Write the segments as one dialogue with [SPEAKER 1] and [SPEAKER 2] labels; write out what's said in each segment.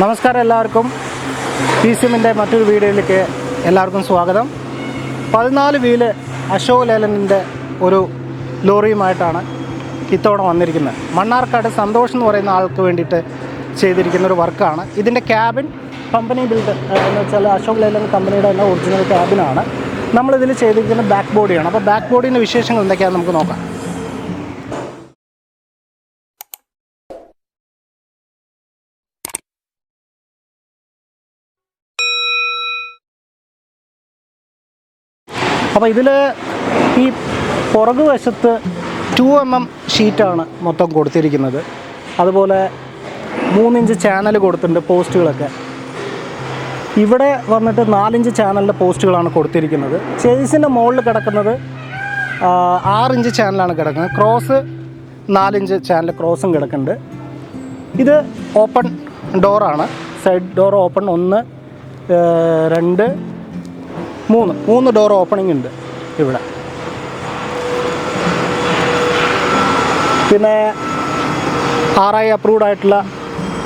[SPEAKER 1] നമസ്കാരം എല്ലാവർക്കും. PCMൻ്റെ മറ്റൊരു വീഡിയോയിലേക്ക് എല്ലാവർക്കും സ്വാഗതം. 14 വീല് അശോക് ലേലൻ്റെ ഒരു ലോറിയുമായിട്ടാണ് ഇത്തവണ വന്നിരിക്കുന്നത്. മണ്ണാർക്കാട് സന്തോഷ് എന്ന് പറയുന്ന ആൾക്ക് വേണ്ടിയിട്ട് ചെയ്തിരിക്കുന്ന ഒരു വർക്കാണ്. ഇതിൻ്റെ ക്യാബിൻ കമ്പനി ബിൽഡ് എന്ന് വെച്ചാൽ അശോക് ലേലൻ കമ്പനിയുടെ തന്നെ ഒറിജിനൽ ക്യാബിനാണ്. നമ്മളിതിൽ ചെയ്തിരിക്കുന്ന ബാക്ക് ബോഡിയാണ്. അപ്പോൾ ബാക്ക് ബോഡീൻ്റെ വിശേഷങ്ങൾ എന്തൊക്കെയാണെന്ന് നമുക്ക് നോക്കാം. അപ്പോൾ ഇതിൽ ഈ പുറകു വശത്ത് 2mm ഷീറ്റാണ് മൊത്തം കൊടുത്തിരിക്കുന്നത്. അതുപോലെ 3 ഇഞ്ച് ചാനൽ കൊടുത്തിട്ടുണ്ട് പോസ്റ്റുകളൊക്കെ. ഇവിടെ വന്നിട്ട് 4 ഇഞ്ച് ചാനലിൻ്റെ പോസ്റ്റുകളാണ് കൊടുത്തിരിക്കുന്നത്. ചേസിൻ്റെ മുകളിൽ കിടക്കുന്നത് 6 ഇഞ്ച് ചാനലാണ് കിടക്കുന്നത്. ക്രോസ് 4 ഇഞ്ച് ചാനൽ ക്രോസും കിടക്കുന്നുണ്ട്. ഇത് ഓപ്പൺ ഡോറാണ്. Side door open 1 2 3 door opening ഉണ്ട് ഇവിടെ. പിന്നെ RI അപ്രൂവ്ഡ് ആയിട്ടുള്ള,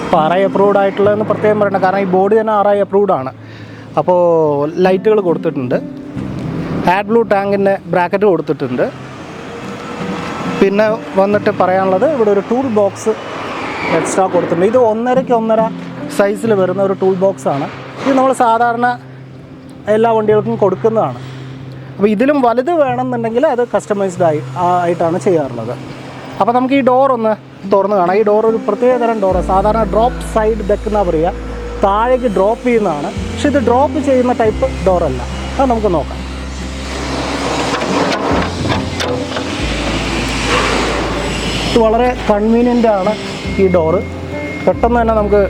[SPEAKER 1] ഇപ്പോൾ RI അപ്രൂവ്ഡ് ആയിട്ടുള്ളതെന്ന് പ്രത്യേകം പറയണം, കാരണം ഈ ബോഡി തന്നെ RI അപ്രൂവ്ഡ് ആണ്. അപ്പോൾ ലൈറ്റുകൾ കൊടുത്തിട്ടുണ്ട്. ആഡ് ബ്ലൂ ടാങ്കിൻ്റെ ബ്രാക്കറ്റ് കൊടുത്തിട്ടുണ്ട്. പിന്നെ വന്നിട്ട് പറയാനുള്ളത്, ഇവിടെ ഒരു ടൂൾ ബോക്സ് എക്സ്ട്രാ കൊടുത്തിട്ടുണ്ട്. ഇത് 1.5x 1.5 സൈസിൽ വരുന്ന ഒരു ടൂൾ ബോക്സാണ്. ഇത് നമ്മൾ സാധാരണ എല്ലാ വണ്ടികൾക്കും കൊടുക്കുന്നതാണ്. അപ്പോൾ ഇതിലും വലുത് വേണമെന്നുണ്ടെങ്കിൽ അത് കസ്റ്റമൈസ്ഡ് ആയിട്ടാണ് ചെയ്യാറുള്ളത്. അപ്പോൾ നമുക്ക് ഈ ഡോർ ഒന്ന് തുറന്ന് കാണാം. ഈ ഡോർ ഒരു പ്രത്യേക തരം ഡോറാണ്. സാധാരണ ഡ്രോപ്പ് സൈഡ് ഡെക്ക് എന്നാണ് പറയുക, താഴേക്ക് ഡ്രോപ്പ് ചെയ്യുന്നതാണ്. പക്ഷെ ഇത് ഡ്രോപ്പ് ചെയ്യുന്ന ടൈപ്പ് ഡോറല്ല. അത് നമുക്ക് നോക്കാം. ഇത് വളരെ കൺവീനിയൻ്റ് ആണ് ഈ ഡോറ്. പെട്ടെന്ന് തന്നെ നമുക്ക്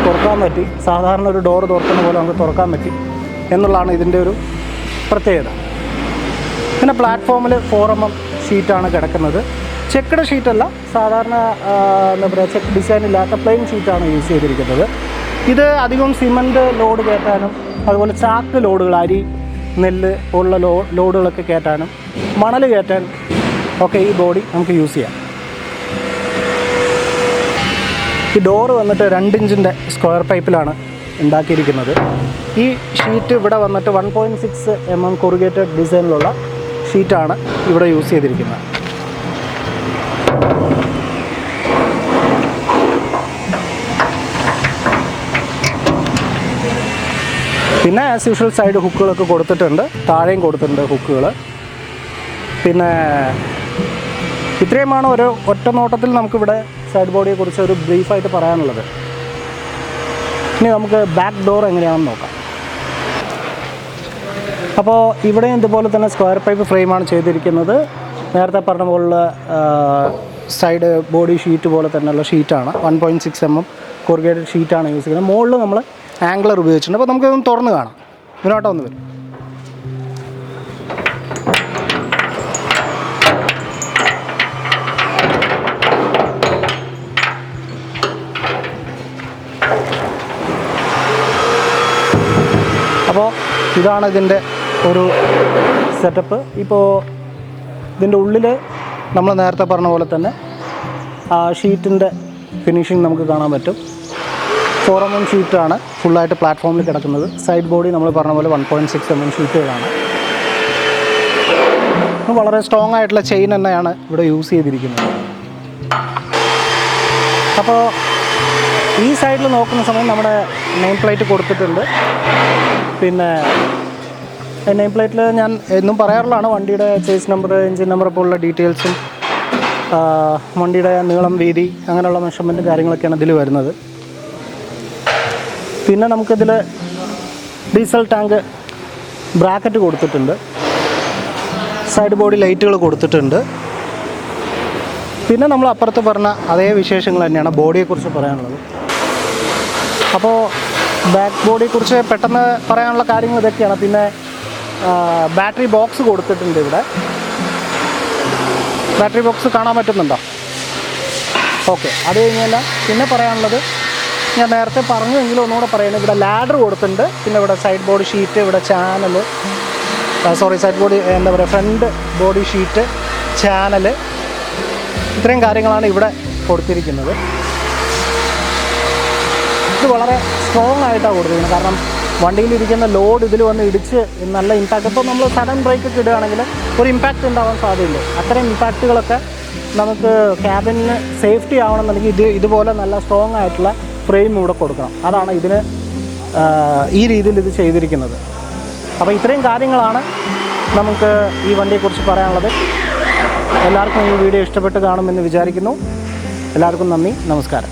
[SPEAKER 1] തുറക്കാൻ പറ്റി. സാധാരണ ഒരു ഡോറ് തുറക്കുന്ന പോലെ നമുക്ക് തുറക്കാൻ പറ്റി എന്നുള്ളതാണ് ഇതിൻ്റെ ഒരു പ്രത്യേകത. പിന്നെ പ്ലാറ്റ്ഫോമിൽ 4mm ഷീറ്റാണ് കിടക്കുന്നത്. ചെക്ക്ഡ് ഷീറ്റല്ല, സാധാരണ എന്താ പറയുക, ചെക്ക് ഡിസൈൻ ഇല്ലാത്ത പ്ലെയിൻ ഷീറ്റാണ് യൂസ് ചെയ്തിരിക്കുന്നത്. ഇത് അധികം സിമൻറ്റ് ലോഡ് കയറ്റാനും അതുപോലെ ചാക്ക് ലോഡുകൾ, അരി നെല്ല് പോലുള്ള ലോഡുകളൊക്കെ കയറ്റാനും മണൽ കയറ്റാൻ ഒക്കെ ഈ ബോഡി നമുക്ക് യൂസ് ചെയ്യാം. ഈ ഡോറ് വന്നിട്ട് 2 ഇഞ്ചിൻ്റെ സ്ക്വയർ പൈപ്പിലാണ് ഉണ്ടാക്കിയിരിക്കുന്നത്. ഈ ഷീറ്റ് ഇവിടെ വന്നിട്ട് 1.6 mm കൊറുഗേറ്റഡ് ഡിസൈനിലുള്ള ഷീറ്റാണ് ഇവിടെ യൂസ് ചെയ്തിരിക്കുന്നത്. പിന്നെ ആസ് യൂഷ്വൽ സൈഡ് ഹുക്കുകളൊക്കെ കൊടുത്തിട്ടുണ്ട്, താഴെയും കൊടുത്തിട്ടുണ്ട് ഹുക്കുകൾ. പിന്നെ ഇത്രയുമാണ് ഒരു ഒറ്റ നോട്ടത്തിൽ നമുക്കിവിടെ സൈഡ് ബോഡിയെക്കുറിച്ച് ഒരു ബ്രീഫായിട്ട് പറയാനുള്ളത്. ഇനി നമുക്ക് ബാക്ക് ഡോർ എങ്ങനെയാണെന്ന് നോക്കാം. അപ്പോൾ ഇവിടെ ഇതുപോലെ തന്നെ സ്ക്വയർ പൈപ്പ് ഫ്രെയിമാണ് ചെയ്തിരിക്കുന്നത്. നേരത്തെ പറഞ്ഞ പോലുള്ള സൈഡ് ബോഡി ഷീറ്റ് പോലെ തന്നെയുള്ള ഷീറ്റാണ്. 1.6 mm കൊറുഗേറ്റഡ് ഷീറ്റാണ് യൂസ് ചെയ്യുന്നത്. മുകളിൽ നമ്മൾ ആംഗ്ലർ ഉപയോഗിച്ചിട്ടുണ്ട്. അപ്പോൾ നമുക്കിതൊന്ന് തുറന്ന് കാണാം. ഇതിനോട്ട് ഒന്ന് വരും. അപ്പോൾ ഇതാണ് ഇതിൻ്റെ ഒരു സെറ്റപ്പ്. ഇപ്പോൾ ഇതിൻ്റെ ഉള്ളിൽ നമ്മൾ നേരത്തെ പറഞ്ഞ പോലെ തന്നെ ആ ഷീറ്റിൻ്റെ ഫിനിഷിങ് നമുക്ക് കാണാൻ പറ്റും. 4mm ഷീറ്റാണ് ഫുള്ളായിട്ട് പ്ലാറ്റ്ഫോമിൽ കിടക്കുന്നത്. സൈഡ് ബോഡി നമ്മൾ പറഞ്ഞ പോലെ 1.6 mm ഷീറ്റുകളാണ്. വളരെ സ്ട്രോങ് ആയിട്ടുള്ള ചെയിൻ തന്നെയാണ് ഇവിടെ യൂസ് ചെയ്തിരിക്കുന്നത്. അപ്പോൾ ഈ സൈഡിൽ നോക്കുന്ന സമയം നമ്മുടെ നെയിം പ്ലേറ്റ് കൊടുത്തിട്ടുണ്ട്. പിന്നെ നെയിം പ്ലേറ്റിൽ ഞാൻ എന്നും പറയാറുള്ളതാണ്, വണ്ടിയുടെ ചേസ് നമ്പർ, എൻജിൻ നമ്പർ പോലുള്ള ഡീറ്റെയിൽസും വണ്ടിയുടെ നീളം, വീതി, അങ്ങനെയുള്ള മെഷർമെൻറ്റും കാര്യങ്ങളൊക്കെയാണ് ഇതിൽ വരുന്നത്. പിന്നെ നമുക്കിതിൽ ഡീസൽ ടാങ്ക് ബ്രാക്കറ്റ് കൊടുത്തിട്ടുണ്ട്. സൈഡ് ബോഡി ലൈറ്റുകൾ കൊടുത്തിട്ടുണ്ട്. പിന്നെ നമ്മൾ അപ്പുറത്ത് പറഞ്ഞ അതേ വിശേഷങ്ങൾ തന്നെയാണ് ബോഡിയെക്കുറിച്ച് പറയാനുള്ളത്. അപ്പോൾ ബാക്ക് ബോഡിയെക്കുറിച്ച് പെട്ടെന്ന് പറയാനുള്ള കാര്യങ്ങൾ ഇതൊക്കെയാണ്. പിന്നെ ബാറ്ററി ബോക്സ് കൊടുത്തിട്ടുണ്ട് ഇവിടെ. ബാറ്ററി ബോക്സ് കാണാൻ പറ്റുന്നുണ്ടോ? ഓക്കെ. അത് കഴിഞ്ഞാൽ പിന്നെ പറയാനുള്ളത്, ഞാൻ നേരത്തെ പറഞ്ഞെങ്കിലും ഒന്നുകൂടെ പറയുന്നത്, ഇവിടെ ലാഡർ കൊടുത്തിട്ടുണ്ട്. പിന്നെ ഇവിടെ സൈഡ് ബോഡി ഷീറ്റ്, ഇവിടെ ചാനൽ, സൈഡ് ബോഡി എന്താ പറയുക, ഫ്രണ്ട് ബോഡി ഷീറ്റ്, ചാനൽ, ഇത്രയും കാര്യങ്ങളാണ് ഇവിടെ കൊടുത്തിരിക്കുന്നത്. ഇത് വളരെ സ്ട്രോങ് ആയിട്ടാണ് കൊടുത്തിരിക്കുന്നത്. കാരണം വണ്ടിയിലിരിക്കുന്ന ലോഡ് ഇതിൽ വന്ന് ഇടിച്ച് നല്ല ഇമ്പാക്റ്റ്. ഇപ്പോൾ നമ്മൾ സഡൻ ബ്രേക്കൊക്കെ ഇടുകയാണെങ്കിൽ ഒരു ഇമ്പാക്റ്റ് ഉണ്ടാവാൻ സാധ്യതയില്ല. അത്തരം ഇമ്പാക്റ്റുകളൊക്കെ നമുക്ക് ക്യാബിന് സേഫ്റ്റി ആവണമെന്നുണ്ടെങ്കിൽ ഇതുപോലെ നല്ല സ്ട്രോങ് ആയിട്ടുള്ള ഫ്രെയിം ഇവിടെ കൊടുക്കണം. അതാണ് ഇതിന് ഈ രീതിയിൽ ഇത് ചെയ്തിരിക്കുന്നത്. അപ്പോൾ ഇത്രയും കാര്യങ്ങളാണ് നമുക്ക് ഈ വണ്ടിയെക്കുറിച്ച് പറയാനുള്ളത്. എല്ലാവർക്കും ഈ വീഡിയോ ഇഷ്ടപ്പെട്ട് കാണുമെന്ന് വിചാരിക്കുന്നു. എല്ലാവർക്കും നന്ദി, നമസ്കാരം.